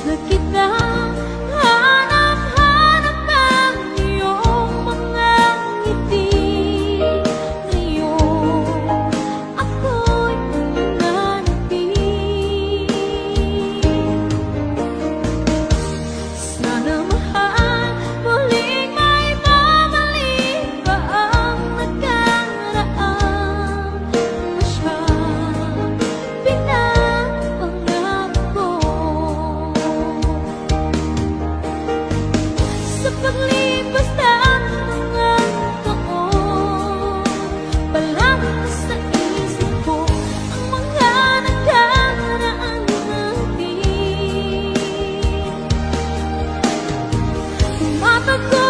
na kita hanap-hanap ang iyong mga ngiti. Ngayon ako'y nananapin. Sana mahal muling may babalik pa ang nakaraan. Masyang pinapangarap ko. Sa paglipas ng mga taon, palagi sa isip ko ang mga nakaraan natin. Mata ko